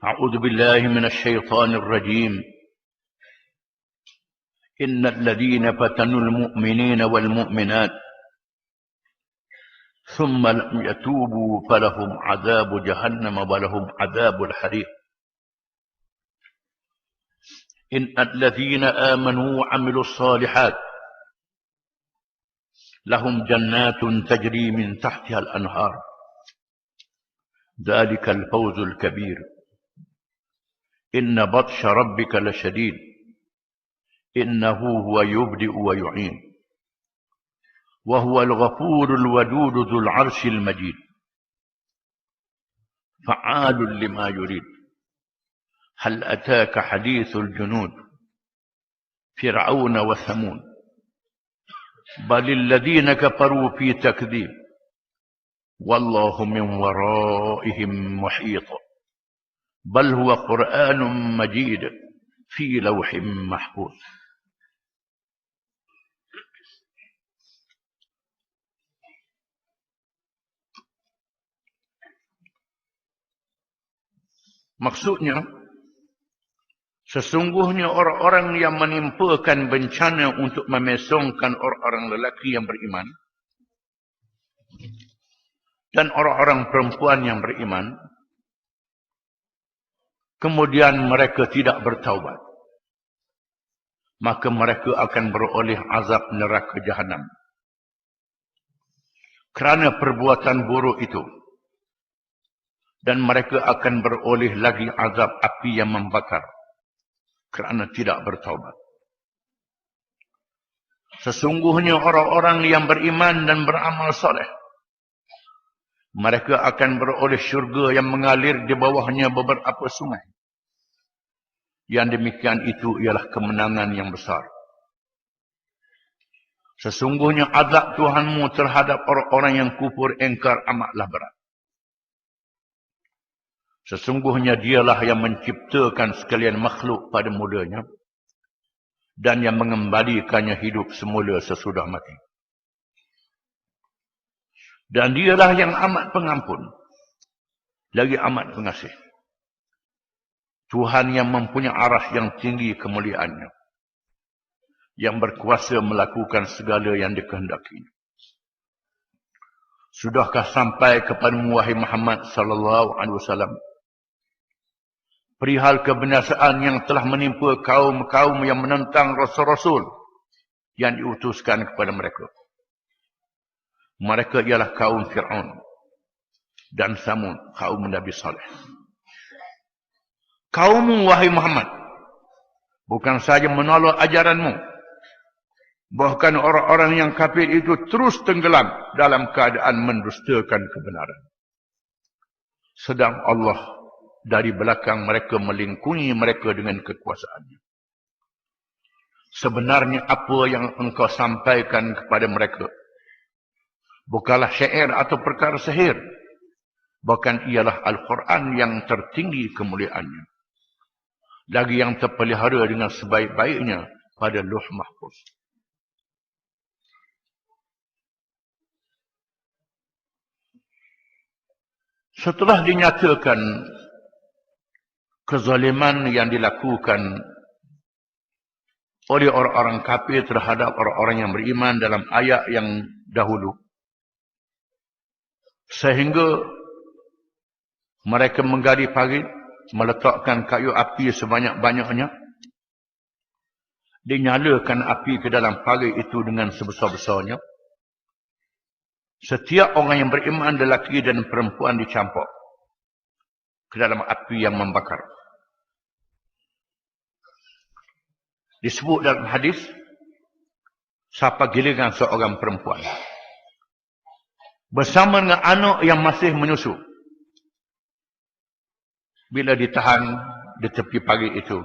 أعوذ بالله من الشيطان الرجيم إن الذين فتنوا المؤمنين والمؤمنات ثم لم يتوبوا فلهم عذاب جهنم ولهم عذاب الحريق إن الذين آمنوا وعملوا الصالحات لهم جنات تجري من تحتها الأنهار ذلك الفوز الكبير إن بطش ربك لشديد إنه هو يبدئ ويعين وهو الغفور الودود ذو العرش المجيد فعال لما يريد هل أتاك حديث الجنود فرعون وثمود بل الذين كفروا في تكذيب والله من ورائهم محيط بل هو قرآن مجيد في لوح محفوظ. Maksudnya, sesungguhnya orang-orang yang menimpakan bencana untuk memesongkan orang-orang lelaki yang beriman dan orang-orang perempuan yang beriman, kemudian mereka tidak bertaubat, maka mereka akan beroleh azab neraka Jahannam kerana perbuatan buruk itu, dan mereka akan beroleh lagi azab api yang membakar kerana tidak bertaubat. Sesungguhnya orang-orang yang beriman dan beramal soleh, mereka akan beroleh syurga yang mengalir di bawahnya beberapa sungai. Yang demikian itu ialah kemenangan yang besar. Sesungguhnya azab Tuhanmu terhadap orang-orang yang kufur ingkar amatlah berat. Sesungguhnya dialah yang menciptakan sekalian makhluk pada mulanya dan yang mengembalikannya hidup semula sesudah mati. Dan dialah yang amat pengampun, lagi amat pengasih. Tuhan yang mempunyai arah yang tinggi kemuliaannya, yang berkuasa melakukan segala yang dikehendakinya. Sudahkah sampai kepadamu wahai Muhammad sallallahu alaihi wasallam perihal kebinasaan yang telah menimpa kaum-kaum yang menentang rasul-rasul yang diutuskan kepada mereka. Mereka ialah kaum Fir'aun dan Samud, kaum Nabi Saleh. Kaummu wahai Muhammad bukan saja menolak ajaranmu, bahkan orang-orang yang kafir itu terus tenggelam dalam keadaan mendustakan kebenaran. Sedang Allah dari belakang mereka melingkungi mereka dengan kekuasaannya. Sebenarnya apa yang engkau sampaikan kepada mereka bukanlah syair atau perkara sihir, bahkan ialah Al-Quran yang tertinggi kemuliaannya, lagi yang terpelihara dengan sebaik-baiknya pada Lauh Mahfuz. Setelah dinyatakan kezaliman yang dilakukan oleh orang-orang kafir terhadap orang-orang yang beriman dalam ayat yang dahulu, sehingga mereka menggali parit, meletakkan kayu api sebanyak-banyaknya, dinyalakan api ke dalam parit itu dengan sebesar-besarnya. Setiap orang yang beriman lelaki dan perempuan dicampur ke dalam api yang membakar. Disebut dalam hadis, siapa giliran seorang perempuan bersama dengan anak yang masih menyusu, bila ditahan di tepi parit itu,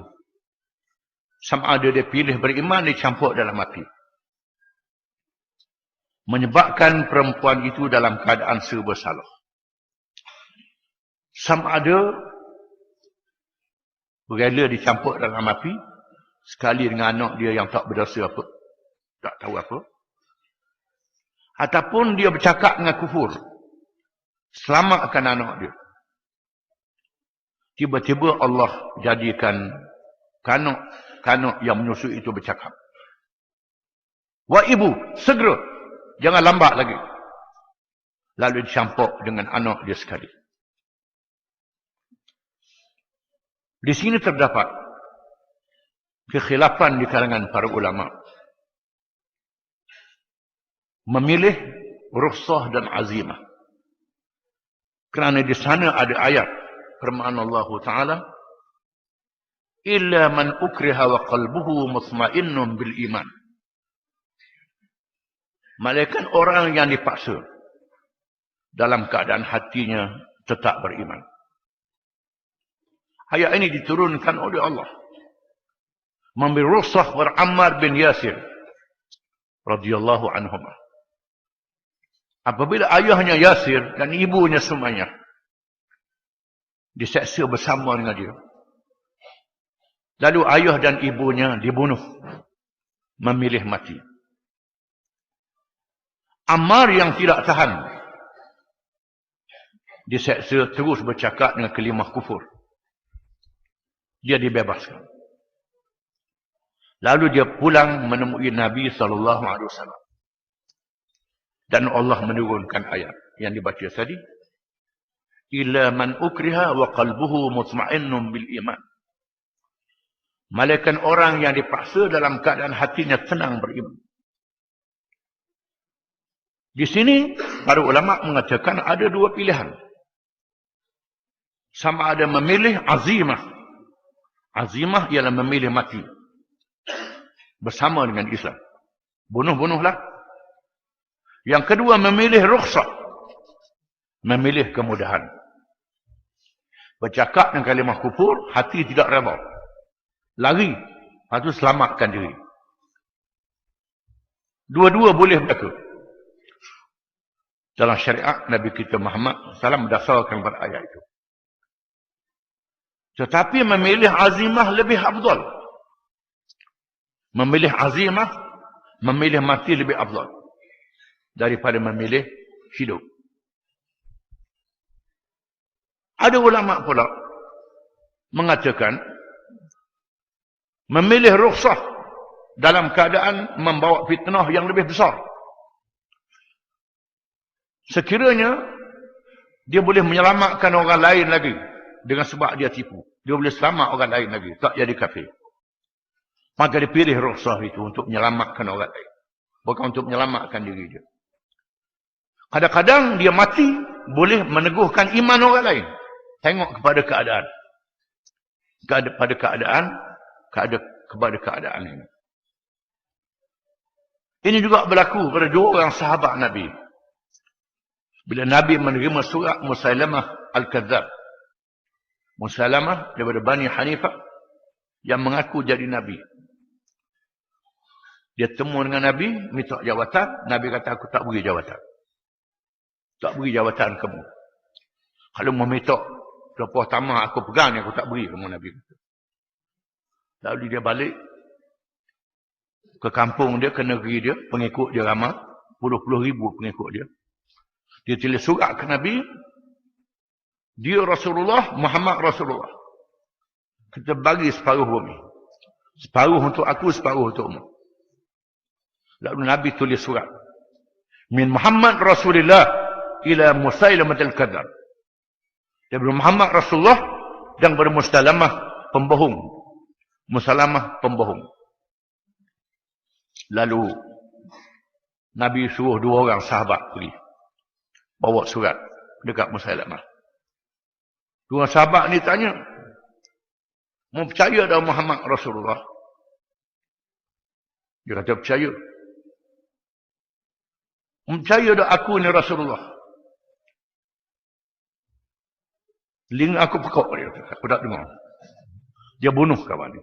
sama ada dia pilih beriman, dicampur dalam api, menyebabkan perempuan itu dalam keadaan serba salah. Sama ada rela dicampur dalam api sekali dengan anak dia yang tak berdosa apa, tak tahu apa, ataupun dia bercakap dengan kufur, selamatkan anak dia. Tiba-tiba Allah jadikan kanuk yang menyusui itu bercakap. Wah ibu, segera. Jangan lambat lagi. Lalu dicampur dengan anak dia sekali. Di sini terdapat kekhilafan di kalangan para ulama. Memilih rukhsah dan azimah. Kerana di sana ada ayat firman Allah Ta'ala, illa man ukriha wa qalbuhu mutmainnun bil iman. Malaikat orang yang dipaksa dalam keadaan hatinya tetap beriman. Ayat ini diturunkan oleh Allah. Memberi rukhsah kepada Ammar bin Yasir radhiyallahu anhuma. Apabila ayahnya Yasir dan ibunya semuanya diseksa bersama dengan dia. Lalu ayah dan ibunya dibunuh. Memilih mati. Ammar yang tidak tahan. Diseksa terus bercakap dengan kalimah kufur. Dia dibebaskan. Lalu dia pulang menemui Nabi SAW. Dan Allah menurunkan ayat yang dibaca tadi. Illa man ukriha wa qalbuhu mutmainnun bil iman. Malaikat orang yang dipaksa dalam keadaan hatinya tenang beriman. Di sini para ulama mengatakan ada dua pilihan. Sama ada memilih azimah. Azimah ialah memilih mati. Bersama dengan Islam. Bunuh-bunuhlah. Yang kedua memilih rukhsah. Memilih kemudahan. Bercakap dengan kalimah kufur, hati tidak reda. Lari. Lepas itu selamatkan diri. Dua-dua boleh berlaku. Dalam syariat Nabi kita Muhammad SAW berdasarkan pada ayat itu. Tetapi memilih azimah lebih afdal. Memilih azimah, memilih mati lebih afdal. Daripada memilih hidup. Ada ulama pula mengatakan memilih rukhsah dalam keadaan membawa fitnah yang lebih besar. Sekiranya dia boleh menyelamatkan orang lain lagi dengan sebab dia tipu. Dia boleh selamat orang lain lagi. Tak jadi kafir. Maka dia pilih rukhsah itu untuk menyelamatkan orang lain. Bukan untuk menyelamatkan diri dia. Kadang-kadang dia mati boleh meneguhkan iman orang lain. Tengok kepada keadaan. Kepada keadaan ini. Ini juga berlaku pada dua orang sahabat Nabi. Bila Nabi menerima surat Musailamah Al-Kadzab. Musailamah daripada Bani Hanifah yang mengaku jadi Nabi. Dia temu dengan Nabi, minta jawatan. Nabi kata, aku tak beri jawatan. Tak beri jawatan kamu. Kalau mau minta lepas tamah aku pegang ni, aku tak beri kamu, Nabi kata. Lalu dia balik ke kampung dia, ke negeri dia, pengikut dia ramai, puluh-puluh ribu pengikut dia. Dia tulis surat ke Nabi, dia Rasulullah, Muhammad Rasulullah. Kita bagi separuh bumi. Separuh untuk aku, separuh untukmu. Lalu Nabi tulis surat. Min Muhammad Rasulullah ila Musailamah al-Kadzab. Daripada Muhammad Rasulullah dan daripada Musailamah pembohong. Musailamah pembohong. Lalu Nabi suruh dua orang sahabat pergi. Bawa surat dekat Musailamah. Dua sahabat ni tanya, mau percaya dah Muhammad Rasulullah? Dia kata percaya. Percaya dah aku ni Rasulullah? Telinga aku pekak dia. Aku tak dengar. Dia bunuh kawan ni.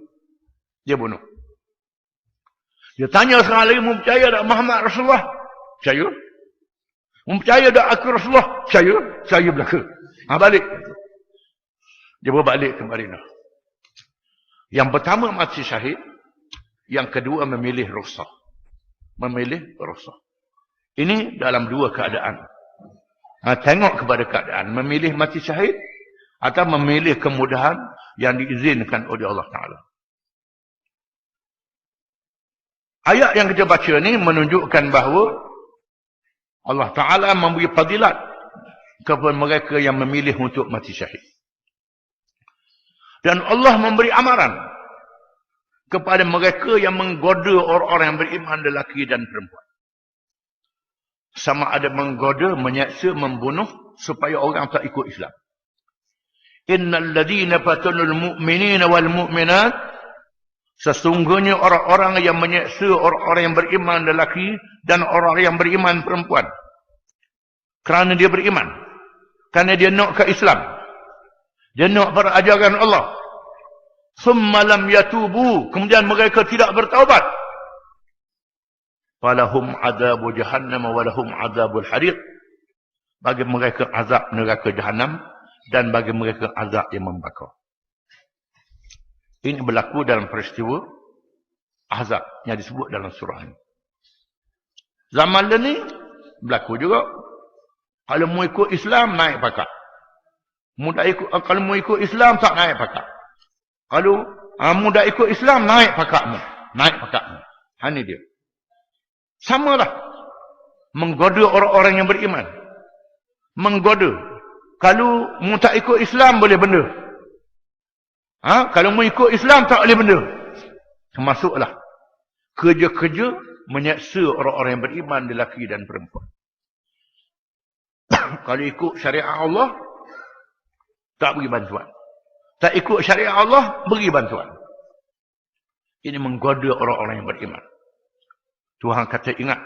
Dia bunuh. Dia tanya sekarang lagi, mau percaya dah Muhammad Rasulullah? Percaya. Mau percaya dah aku Rasulullah? Percaya. Percaya belaka. Balik. Dia berbalik ke Madinah. Yang pertama mati syahid. Yang kedua memilih rukhsah. Memilih rukhsah. Ini dalam dua keadaan. Tengok kepada keadaan. Memilih mati syahid atau memilih kemudahan yang diizinkan oleh Allah Ta'ala. Ayat yang kita baca ni menunjukkan bahawa Allah Ta'ala memberi fadilat kepada mereka yang memilih untuk mati syahid. Dan Allah memberi amaran kepada mereka yang menggoda orang-orang yang beriman lelaki dan perempuan. Sama ada menggoda, menyaksa, membunuh supaya orang tak ikut Islam. Innal ladhina fatanul mu'minina wal mu'minat, sesungguhnya orang-orang yang menyaksa orang-orang yang beriman lelaki dan orang-orang yang beriman perempuan. Kerana dia beriman. Kerana dia nak ke Islam. Dia nak berajaran Allah. Thumma lam yatubu, kemudian mereka tidak bertaubat. Falahum adabu jahannam walahum adabul hariq. Bagi mereka azab neraka Jahannam dan bagi mereka azab yang membakar. Ini berlaku dalam peristiwa Ahzab yang disebut dalam surah ini. Zaman ini berlaku juga. Kalau mau ikut Islam, naik pangkat. Kalau mau ikut Islam, tak naik pangkat. Kalau mudah ikut Islam, naik pangkatmu. Naik pangkatmu. Ini dia. Samalah. Menggoda orang-orang yang beriman. Menggoda. Kalau mu tak ikut Islam, boleh benda. Kalau mu ikut Islam, tak boleh benda. Termasuklah kerja-kerja menyaksa orang-orang yang beriman lelaki dan perempuan. Kalau ikut syariat Allah, tak beri bantuan. Tak ikut syariat Allah, beri bantuan. Ini menggoda orang-orang yang beriman. Tuhan kata, ingat.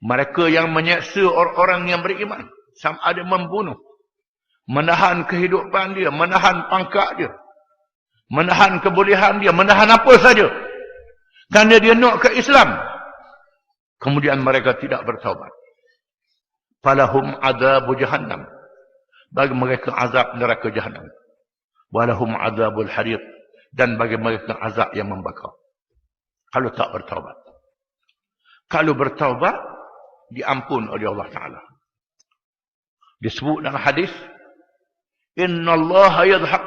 Mereka yang menyaksa orang-orang yang beriman, sama ada membunuh, menahan kehidupan dia, menahan pangkat dia, menahan kebolehan dia, menahan apa saja. Kerana dia nak ke Islam. Kemudian mereka tidak bertaubat. Falahum adabu jahannam. Bagi mereka azab neraka Jahannam. Walahum adabul hariq. Dan bagi mereka azab yang membakar. Kalau tak bertaubat. Kalau bertaubat, diampun oleh Allah Ta'ala. Disebut dalam hadis, Inna Allah yadhaq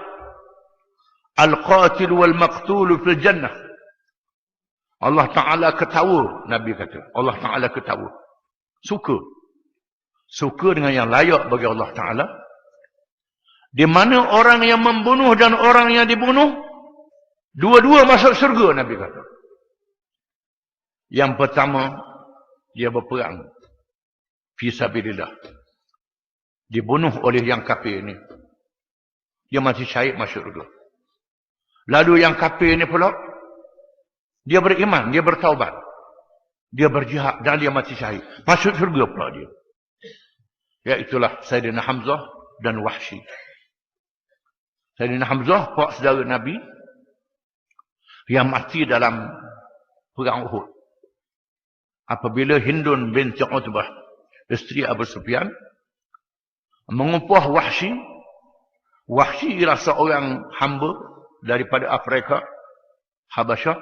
al-qatil wal-maqtul fil jannah. Allah Ta'ala ketawa, Nabi kata. Allah Ta'ala ketawa. Suka. Suka dengan yang layak bagi Allah Ta'ala. Di mana orang yang membunuh dan orang yang dibunuh, dua-dua masuk syurga, Nabi kata. Yang pertama, dia berperang fisabilillah. Dibunuh oleh yang kafir ini. Dia mati syahid masuk syurga. Lalu yang kafir ini pula, dia beriman, dia bertaubat. Dia berjihad dan dia mati syahid. Masuk syurga pula dia. Iaitulah Sayyidina Hamzah dan Wahsy. Sayyidina Hamzah, pak saudara Nabi, yang mati dalam perang Uhud. Apabila Hindun binti Utbah, isteri Abu Sufyan, mengupah Wahsy. Wahsy ialah seorang hamba daripada Afrika, Habasyah,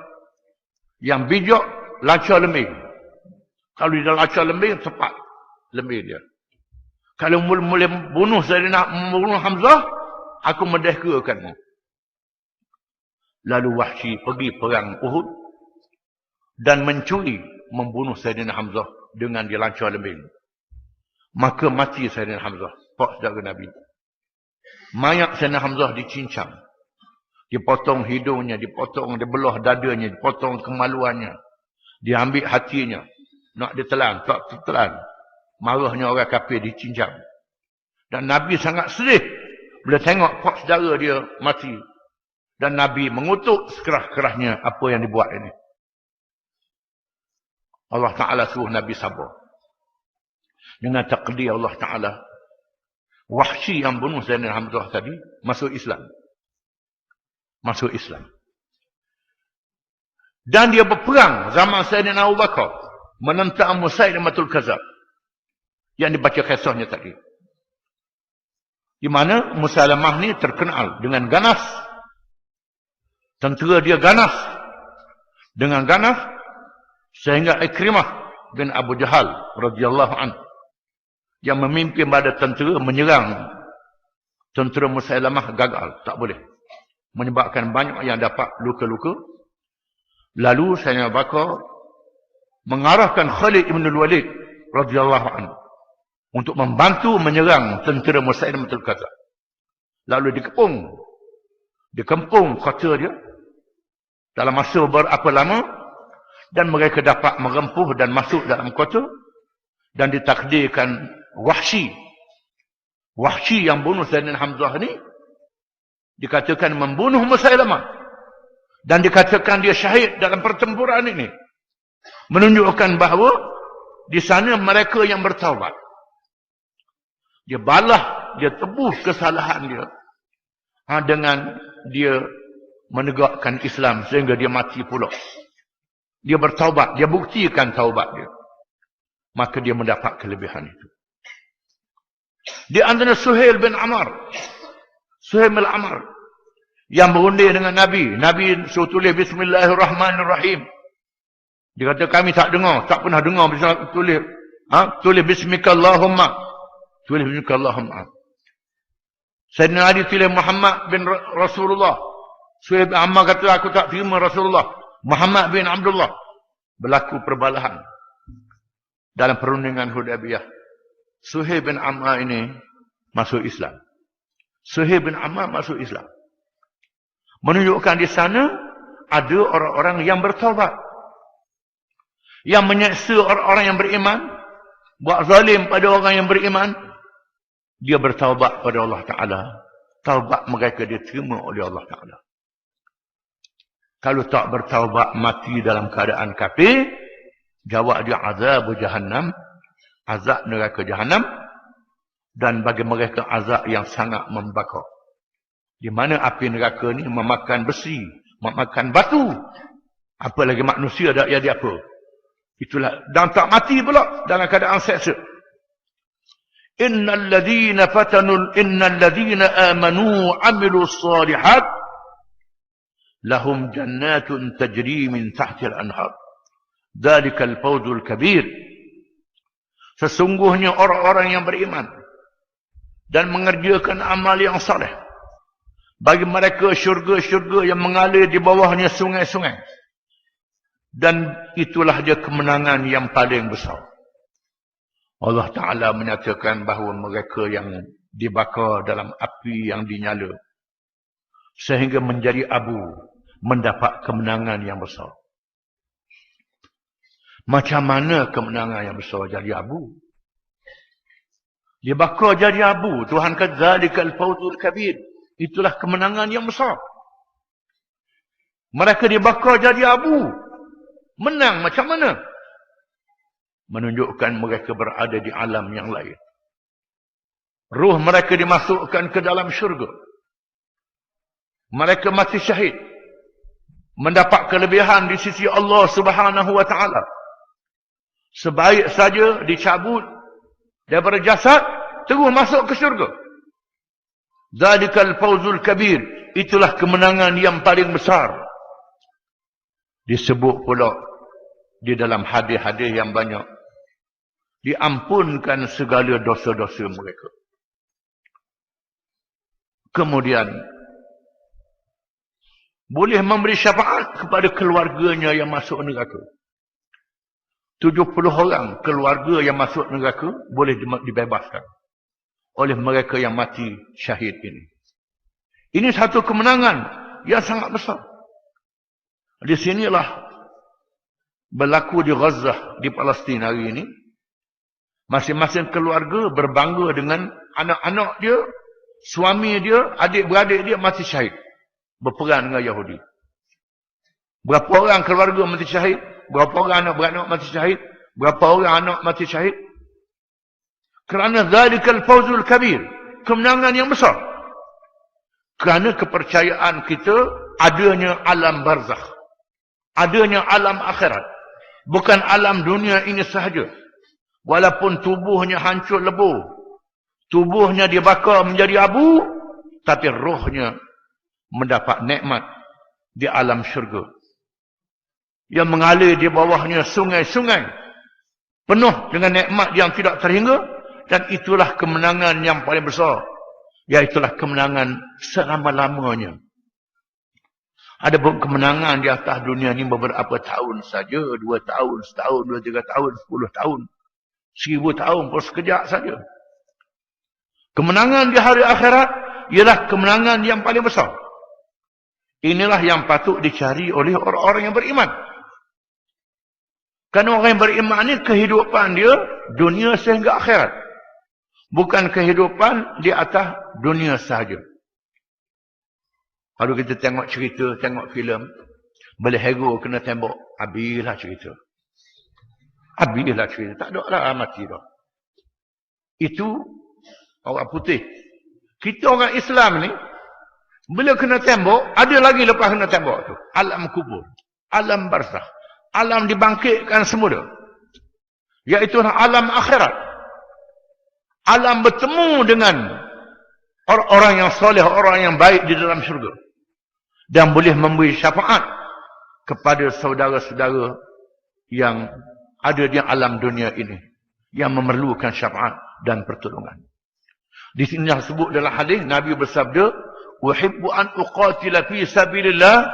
yang bijak, lancar lembing. Kalau dia lancar lembing, cepat lembing dia. Kalau mula bunuh Sayyidina membunuh Hamzah, aku mendahkakanmu. Lalu Wahsy pergi perang Uhud dan mencuri, membunuh Sayyidina Hamzah dengan dia lancar lembing. Maka mati Sayyidina Hamzah, pak saudara Nabi. Mayat Sayyidina Hamzah dicincang. Dipotong hidungnya, dipotong, dibelah dadanya, dipotong kemaluannya. Diambil hatinya. Nak ditelan, tak ditelan. Marahnya orang kafir dicincang. Dan Nabi sangat sedih bila tengok pak saudara dia mati. Dan Nabi mengutuk sekerah-kerahnya apa yang dibuat ini. Allah Ta'ala suruh Nabi sabar. Dengan takdir Allah Ta'ala, Wahsy yang bunuh Sayyidina Hamzah tadi masuk Islam. Masuk Islam. Dan dia berperang zaman Sayyidina Abu Bakar menentang Musailamatul Kadzdzab yang dibaca kisahnya tadi. Di mana Musailamah ni terkenal dengan ganas. Tentera dia ganas. Dengan ganas sehingga Ikrimah bin Abu Jahal radhiyallahu anhu yang memimpin pada tentera menyerang tentera Musailamah gagal. Tak boleh. Menyebabkan banyak yang dapat luka-luka. Lalu Sayyidina Abu Bakar mengarahkan Khalid ibn al-Walid radhiyallahu anhu untuk membantu menyerang tentera Musailamah al-Kadzdzab. Lalu dikempung kota dia dalam masa berapa lama, dan mereka dapat merempuh dan masuk dalam kota, dan ditakdirkan Wahsy yang bunuh Sayyidina Hamzah ni dikatakan membunuh Musailamah, dan dikatakan dia syahid dalam pertempuran ini, menunjukkan bahawa di sana mereka yang bertaubat. Dia balas, dia tebus kesalahan dia dengan dia menegakkan Islam sehingga dia mati pula. Dia bertaubat, dia buktikan taubat dia. Maka dia mendapat kelebihan itu. Di antara Suhail bin Amr yang berunding dengan Nabi. Nabi suruh tulis Bismillahirrahmanirrahim. Dia kata kami tak dengar, tak pernah dengar tulis tulis Bismikallahumma. Tulis Bismikallahumma. Sayyidina Ali tulis Muhammad bin Rasulullah. Suhail bin Amr kata aku tak terima Rasulullah. Muhammad bin Abdullah. Berlaku perbalahan dalam perundingan Hudaybiyah. Suhail bin Amr ini masuk Islam. Suhail bin Amr masuk Islam. Menunjukkan di sana ada orang-orang yang bertaubat, yang menyeksa orang-orang yang beriman, buat zalim pada orang yang beriman. Dia bertaubat pada Allah Ta'ala. Taubat mereka diterima oleh Allah Ta'ala. Kalau tak bertaubat mati dalam keadaan kafir, jawab dia azab jahannam, azab neraka jahannam, dan bagi mereka azab yang sangat membakar. Di mana api neraka ni memakan besi, memakan batu. Apalagi manusia dah jadi apa? Itulah, dan tak mati pula dalam keadaan seksa. Innal ladzina amanu 'amilus shalihat lahum jannatun tajri min tahtiha al-anhar. Dzalikal fawzul kabir. Sesungguhnya orang-orang yang beriman dan mengerjakan amal yang saleh, bagi mereka syurga-syurga yang mengalir di bawahnya sungai-sungai. Dan itulah dia kemenangan yang paling besar. Allah Ta'ala menyatakan bahawa mereka yang dibakar dalam api yang dinyala sehingga menjadi abu, mendapat kemenangan yang besar. Macam mana kemenangan yang besar jadi abu? Dibakar jadi abu. Tuhan kata zalikal fawzul kabir. Itulah kemenangan yang besar. Mereka dibakar jadi abu. Menang macam mana? Menunjukkan mereka berada di alam yang lain. Ruh mereka dimasukkan ke dalam syurga. Mereka mati syahid. Mendapat kelebihan di sisi Allah Subhanahu wa Ta'ala. Sebaik saja dicabut daripada jasad, terus masuk ke syurga. Zalikal fawzul kabir. Itulah kemenangan yang paling besar. Disebut pula di dalam hadis-hadis yang banyak, diampunkan segala dosa-dosa mereka. Kemudian boleh memberi syafaat kepada keluarganya yang masuk neraka. 70 orang keluarga yang masuk neraka boleh dibebaskan oleh mereka yang mati syahid ini. Ini satu kemenangan yang sangat besar. Di sinilah berlaku di Gaza, di Palestin hari ini. Masing-masing keluarga berbangga dengan anak-anak dia, suami dia, adik-beradik dia mati syahid. Berperang dengan Yahudi. Berapa orang keluarga mati syahid? Berapa orang anak-beranak mati syahid? Berapa orang anak mati syahid? Kerana zalikal fawzul kabir. Kemenangan yang besar. Kerana kepercayaan kita adanya alam barzakh. Adanya alam akhirat. Bukan alam dunia ini sahaja. Walaupun tubuhnya hancur lebur, tubuhnya dibakar menjadi abu, tapi rohnya mendapat nikmat di alam syurga. Yang mengalir di bawahnya sungai-sungai penuh dengan nikmat yang tidak terhingga. Dan itulah kemenangan yang paling besar Iaitulah kemenangan selama-lamanya. Ada kemenangan di atas dunia ini beberapa tahun saja. 2 tahun, setahun, 2, 3 tahun, 10 tahun. 1000 tahun pun sekejap saja. Kemenangan di hari akhirat ialah kemenangan yang paling besar. Inilah yang patut dicari oleh orang-orang yang beriman. Kerana orang yang beriman ini kehidupan dia dunia sehingga akhirat. Bukan kehidupan di atas dunia sahaja. Kalau kita tengok cerita, tengok filem, boleh hero kena tembak, habislah cerita. Habislah cerita. Tak ada lah mati dah. Itu orang putih. Kita orang Islam ni, bila kena tembak, ada lagi lepas kena tembak tu. Alam kubur, alam barzakh, alam dibangkitkan semula. Iaitu alam akhirat. Alam bertemu dengan orang-orang yang soleh, orang yang baik di dalam syurga. Dan boleh memberi syafaat kepada saudara-saudara yang ada di alam dunia ini. Yang memerlukan syafaat dan pertolongan. Di sini yang sebut dalam hadis, Nabi bersabda, "Uhibbu an uqatila fi sabilillah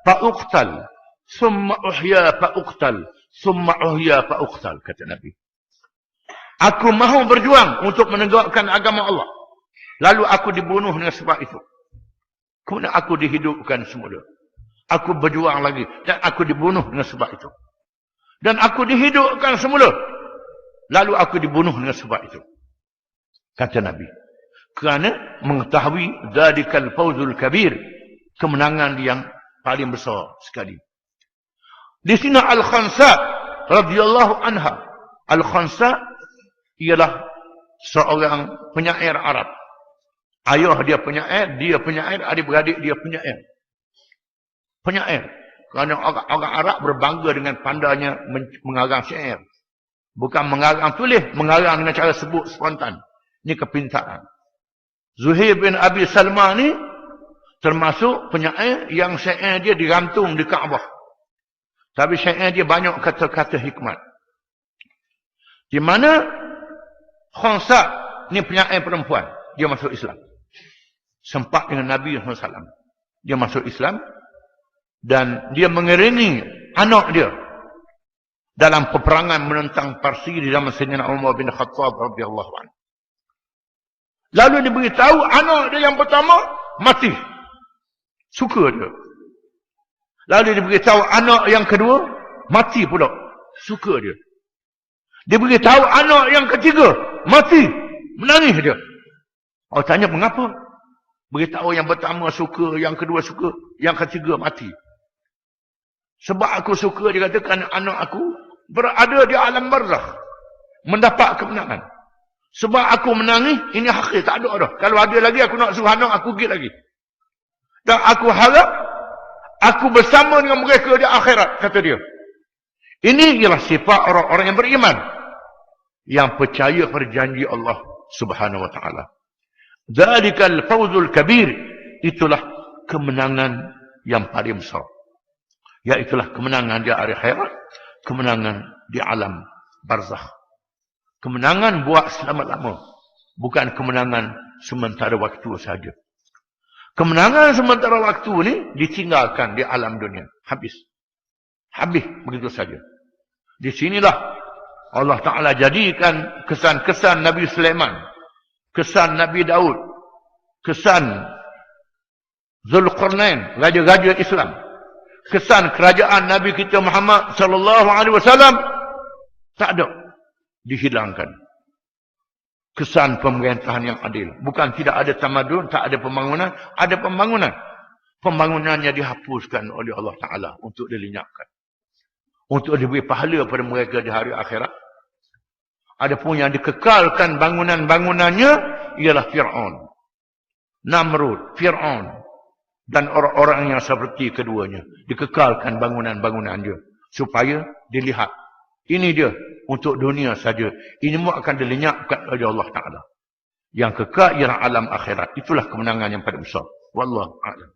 fa'uqtal, summa uhya fa'uqtal, summa uhya fa'uqtal," kata Nabi. Aku mahu berjuang untuk menegakkan agama Allah. Lalu aku dibunuh dengan sebab itu. Kemudian aku dihidupkan semula. Aku berjuang lagi. Dan aku dibunuh dengan sebab itu. Dan aku dihidupkan semula. Lalu aku dibunuh dengan sebab itu. Kata Nabi. Kerana mengetahui dzakal fawzul kabir. Kemenangan yang paling besar sekali. Di sini Al-Khansa radhiyallahu anha. Al-Khansa ialah seorang penyair Arab. Ayah dia penyair, adik-beradik dia penyair. Penyair. Kerana orang Arab berbangga dengan pandainya mengarang syair. Bukan mengarang tulis, mengarang dengan cara sebut spontan. Ini kepintaran. Zuhair bin Abi Salma ni termasuk penyair yang syair dia digantung di Kaabah. Tapi syair dia banyak kata-kata hikmat. Di mana Khansa ni penyair perempuan. Dia masuk Islam. Sempat dengan Nabi SAW. Dia masuk Islam. Dan dia mengiringi anak dia. Dalam peperangan menentang Parsi di zaman Sayyidina Umar bin Khattab radhiyallahu anhu. Lalu dia beritahu anak dia yang pertama mati. Suka dia. Lalu dia beritahu anak yang kedua mati pula. Suka dia. Dia beritahu anak yang ketiga mati. Menangis dia. Orang tanya mengapa? Beritahu yang pertama suka, yang kedua suka, yang ketiga mati. Sebab aku suka, dia katakan anak aku berada di alam barzakh. Mendapat kemenangan. Sebab aku menangis, ini akhir, tak ada dah. Kalau ada lagi aku nak suruh anak aku pergi lagi. Dan aku harap aku bersama dengan mereka di akhirat, kata dia. Ini ialah sifat orang-orang yang beriman. Yang percaya pada janji Allah Subhanahu wa ta'ala. Dzakal fawzul kabir. Itulah kemenangan yang paling besar. Iaitulah kemenangan di hari akhirat. Kemenangan di alam barzakh. Kemenangan buat selama-lama. Bukan kemenangan sementara waktu saja. Kemenangan sementara waktu ni ditinggalkan di alam dunia. Habis. Habis begitu saja. Di sinilah Allah Ta'ala jadikan kesan-kesan Nabi Sulaiman, kesan Nabi Daud, kesan Zulqarnain, raja-raja Islam, kesan kerajaan Nabi kita Muhammad sallallahu alaihi wasallam tak ada, dihilangkan. Kesan pemerintahan yang adil. Bukan tidak ada tamadun, tak ada pembangunan, ada pembangunan. Pembangunannya dihapuskan oleh Allah Ta'ala untuk dilenyapkan. Untuk diberi pahala pada mereka di hari akhirat. Adapun yang dikekalkan bangunan-bangunannya ialah Fir'aun, Namrud, Fir'aun dan orang-orang yang seperti keduanya. Dikekalkan bangunan-bangunannya supaya dilihat. Ini dia untuk dunia saja. Ini semua akan dilenyapkan oleh Allah Ta'ala. Yang kekal ialah alam akhirat. Itulah kemenangan yang paling besar. Wallahu a'lam.